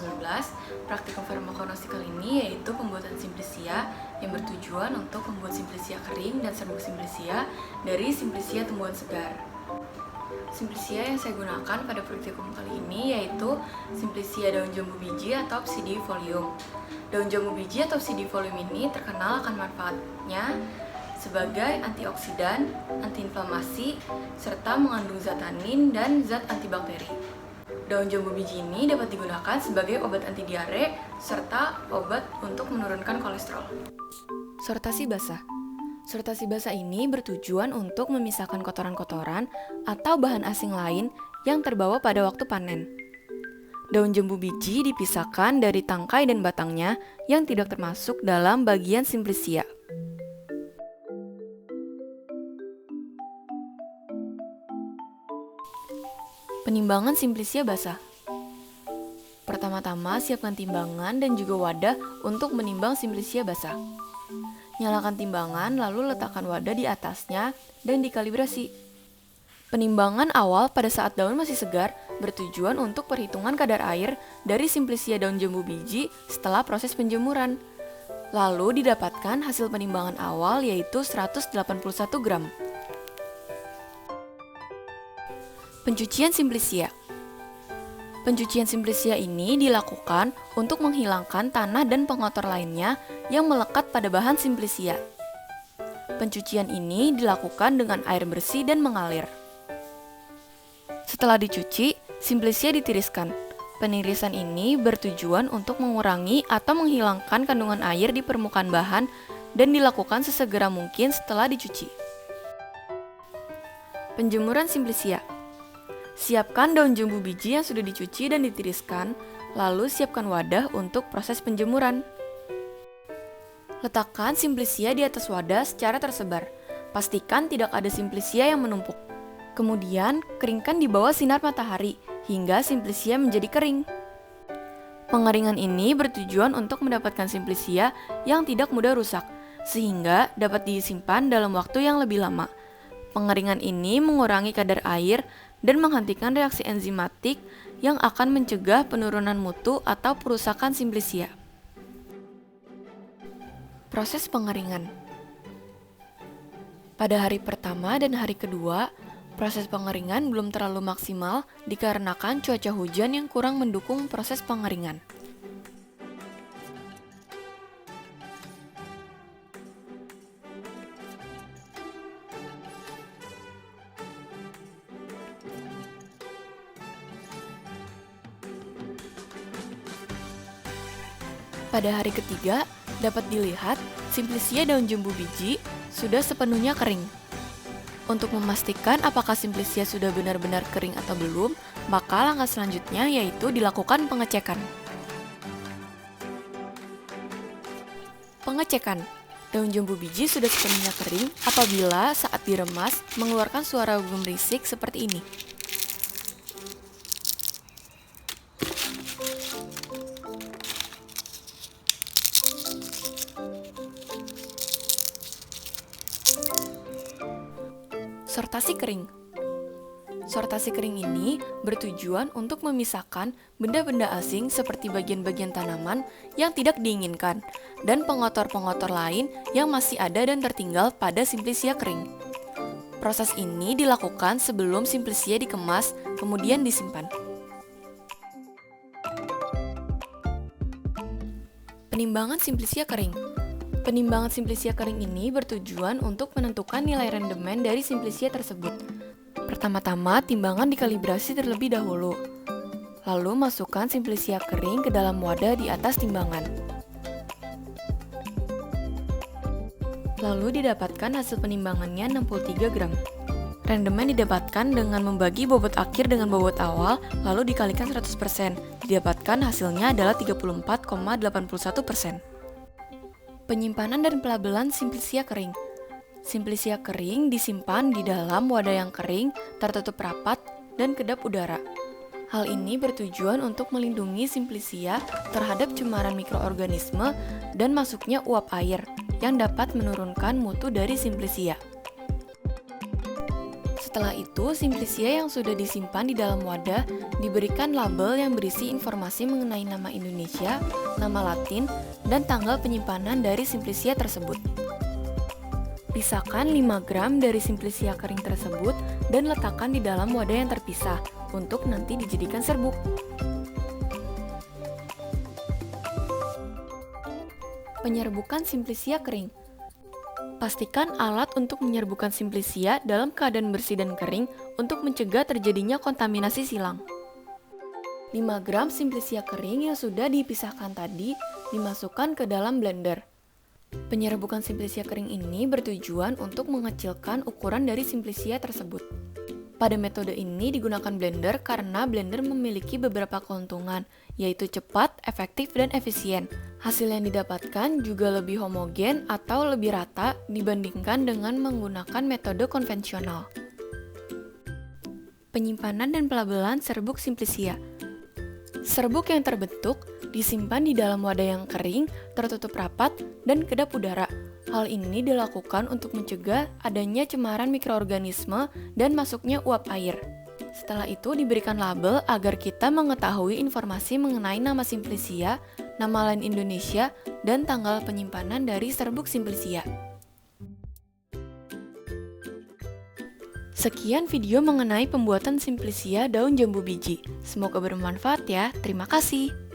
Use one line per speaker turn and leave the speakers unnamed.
2019, praktikum farmakonosi kali ini yaitu pembuatan Simplicia yang bertujuan untuk membuat Simplicia kering dan serbuk Simplicia dari Simplicia tumbuhan segar. Simplicia yang saya gunakan pada praktikum kali ini yaitu Simplicia daun jambu biji atau psidiifolium. Daun jambu biji atau psidiifolium ini terkenal akan manfaatnya sebagai antioksidan, antiinflamasi, serta mengandung zat tanin dan zat antibakteri. Daun jambu biji ini dapat digunakan sebagai obat anti diare serta obat untuk menurunkan kolesterol.
Sortasi basah. Sortasi basah ini bertujuan untuk memisahkan kotoran-kotoran atau bahan asing lain yang terbawa pada waktu panen. Daun jambu biji dipisahkan dari tangkai dan batangnya yang tidak termasuk dalam bagian Simplicia. Penimbangan Simplicia basah. Pertama-tama siapkan timbangan dan juga wadah untuk menimbang Simplicia basah. Nyalakan timbangan lalu letakkan wadah di atasnya dan dikalibrasi. Penimbangan awal pada saat daun masih segar bertujuan untuk perhitungan kadar air dari Simplicia daun jambu biji setelah proses penjemuran. Lalu didapatkan hasil penimbangan awal yaitu 181 gram. Pencucian Simplicia. Pencucian Simplicia ini dilakukan untuk menghilangkan tanah dan pengotor lainnya yang melekat pada bahan Simplicia. Pencucian ini dilakukan dengan air bersih dan mengalir. Setelah dicuci, Simplicia ditiriskan. Penirisan ini bertujuan untuk mengurangi atau menghilangkan kandungan air di permukaan bahan dan dilakukan sesegera mungkin setelah dicuci. Penjemuran Simplicia. Siapkan daun jambu biji yang sudah dicuci dan ditiriskan, lalu siapkan wadah untuk proses penjemuran. Letakkan Simplicia di atas wadah secara tersebar. Pastikan tidak ada Simplicia yang menumpuk. Kemudian, keringkan di bawah sinar matahari hingga Simplicia menjadi kering. Pengeringan ini bertujuan untuk mendapatkan Simplicia yang tidak mudah rusak, sehingga dapat disimpan dalam waktu yang lebih lama. Pengeringan ini mengurangi kadar air dan menghentikan reaksi enzimatik yang akan mencegah penurunan mutu atau perusakan Simplicia. Proses pengeringan. Pada hari pertama dan hari kedua, proses pengeringan belum terlalu maksimal dikarenakan cuaca hujan yang kurang mendukung proses pengeringan. Pada hari ketiga, dapat dilihat Simplicia daun jambu biji sudah sepenuhnya kering. Untuk memastikan apakah Simplicia sudah benar-benar kering atau belum, maka langkah selanjutnya yaitu dilakukan pengecekan. Pengecekan. Daun jambu biji sudah sepenuhnya kering apabila saat diremas mengeluarkan suara gemerisik seperti ini. Sortasi kering. Sortasi kering ini bertujuan untuk memisahkan benda-benda asing seperti bagian-bagian tanaman yang tidak diinginkan dan pengotor-pengotor lain yang masih ada dan tertinggal pada Simplicia kering. Proses ini dilakukan sebelum Simplicia dikemas, kemudian disimpan. Penimbangan Simplicia kering. Penimbangan Simplicia kering ini bertujuan untuk menentukan nilai rendemen dari Simplicia tersebut. Pertama-tama, timbangan dikalibrasi terlebih dahulu. Lalu masukkan Simplicia kering ke dalam wadah di atas timbangan. Lalu didapatkan hasil penimbangannya 63 gram. Rendemen didapatkan dengan membagi bobot akhir dengan bobot awal, lalu dikalikan 100%. Didapatkan hasilnya adalah 34,81%. Penyimpanan dan pelabelan Simplicia kering. Simplicia kering disimpan di dalam wadah yang kering, tertutup rapat, dan kedap udara. Hal ini bertujuan untuk melindungi Simplicia terhadap cemaran mikroorganisme dan masuknya uap air yang dapat menurunkan mutu dari Simplicia. Setelah itu, Simplisia yang sudah disimpan di dalam wadah diberikan label yang berisi informasi mengenai nama Indonesia, nama Latin, dan tanggal penyimpanan dari Simplisia tersebut. Pisahkan 5 gram dari Simplisia kering tersebut dan letakkan di dalam wadah yang terpisah untuk nanti dijadikan serbuk. Penyerbukan Simplisia kering. Pastikan alat untuk menyerbukan Simplisia dalam keadaan bersih dan kering untuk mencegah terjadinya kontaminasi silang. 5 gram Simplisia kering yang sudah dipisahkan tadi dimasukkan ke dalam blender. Penyerbukan Simplisia kering ini bertujuan untuk mengecilkan ukuran dari Simplisia tersebut. Pada metode ini digunakan blender karena blender memiliki beberapa keuntungan, yaitu cepat, efektif, dan efisien. Hasil yang didapatkan juga lebih homogen atau lebih rata dibandingkan dengan menggunakan metode konvensional. Penyimpanan dan pelabelan serbuk Simplisia. Serbuk yang terbentuk disimpan di dalam wadah yang kering, tertutup rapat, dan kedap udara. Hal ini dilakukan untuk mencegah adanya cemaran mikroorganisme dan masuknya uap air. Setelah itu diberikan label agar kita mengetahui informasi mengenai nama Simplisia, nama lain Indonesia, dan tanggal penyimpanan dari serbuk Simplisia. Sekian video mengenai pembuatan Simplisia daun jambu biji. Semoga bermanfaat ya. Terima kasih.